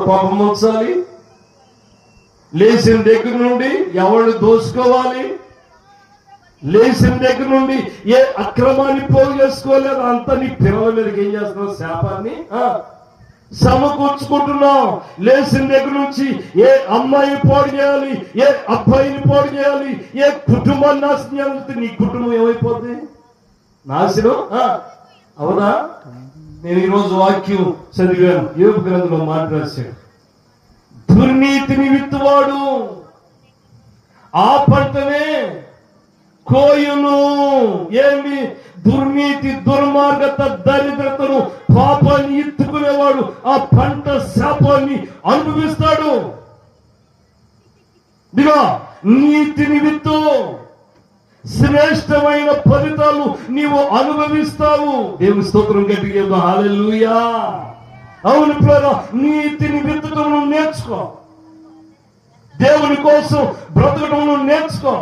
కోపం ఉంచాలి, లేచిన దగ్గర నుండి ఎవరిని దోసుకోవాలి, లేచిన దగ్గర నుండి ఏ అక్రమాన్ని పోగు చేసుకోలేదు, అంతా నీ పిల్లల మీదకి ఏం చేస్తున్నావు? శాపాన్ని సమకూర్చుకుంటున్నావు. లేచిన దగ్గర నుంచి ఏ అమ్మాయిని పాడు చేయాలి, ఏ అబ్బాయిని పాడు చేయాలి, ఏ కుటుంబాన్ని నాశనం చేయాలి, నీ కుటుంబం ఏమైపోతుంది? నాశనం. అవునా? నేను ఈరోజు వాక్యం చదివాను, యోబు గ్రంథంలో మాట్లాడాను. దుర్నీతిని విత్తువాడు ఆ పంటనే కోయును. ఏమి? దుర్నీతి, దుర్మార్గత, దరిద్రతను, పాపాన్ని ఎత్తుకునేవాడు ఆ పంట శాపాన్ని అనుభవిస్తాడు. దిగా నీతిని విత్తు, శ్రేష్టమైన ఫలితాలు నీవు అనుభవిస్తావు. దేవుని స్తోత్రం గట్టిగా హల్లెలూయా. అవును ప్రియులారా, నీతిని విత్తడం నేర్చుకో, దేవుని కోసం బ్రతకడం నేర్చుకో,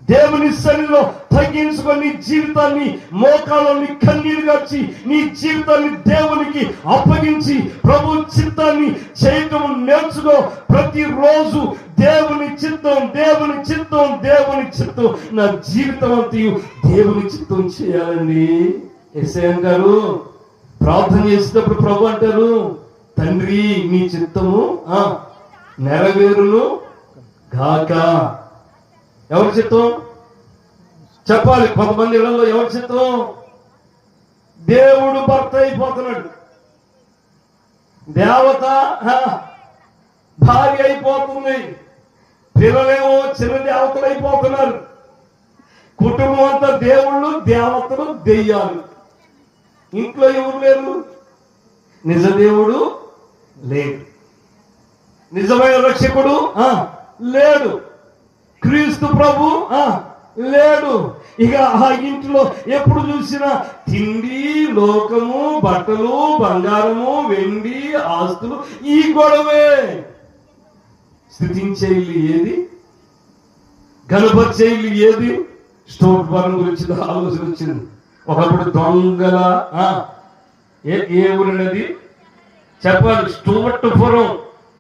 దేవుని సన్నిధిలో తగ్గించుకొని నీ జీవితాన్ని మోకాళ్ళని కన్నీరు గార్చి నీ జీవితాన్ని దేవునికి అప్పగించి ప్రభు చిత్తాన్ని చేయటం నేర్చుకో. ప్రతిరోజు దేవుని చిత్తం, దేవుని చిత్తం, దేవుని చిత్తం, నా జీవితం అంతయు దేవుని చిత్తం చేయాలండి. యేసయ్య గారు ప్రార్థన చేసేటప్పుడు ప్రభు అంటారు, తండ్రి నీ చిత్తము నెరవేరును గాక. ఎవరి చిత్తం చెప్పాలి? కొంతమంది ఇళ్లలో ఎవరి చిత్తం? దేవుడు భర్త అయిపోతున్నాడు, దేవత భార్య అయిపోతుంది, పిల్లలేమో చిన్న దేవతలు అయిపోతున్నారు, కుటుంబం అంతా దేవుళ్ళు, దేవతలు, దెయ్యాలు. ఇంట్లో ఎవరు లేరు? నిజ దేవుడు లేడు, నిజమైన రక్షకుడు లేడు, క్రీస్తు ప్రభు లేడు. ఇక ఆ ఇంట్లో ఎప్పుడు చూసినా తిండి, లోకము, బట్టలు, బంగారము, వెండి, ఆస్తులు, ఈ గొడవే. స్థుతించే ఇల్లు ఏది? గణపరిచే ఇల్లు ఏది? స్టోర్ గురించి ఆలోచన వచ్చింది. ఒకప్పుడు దొంగల ఏ ఊరినది చెప్పాలి? స్టూవర్ట్పురం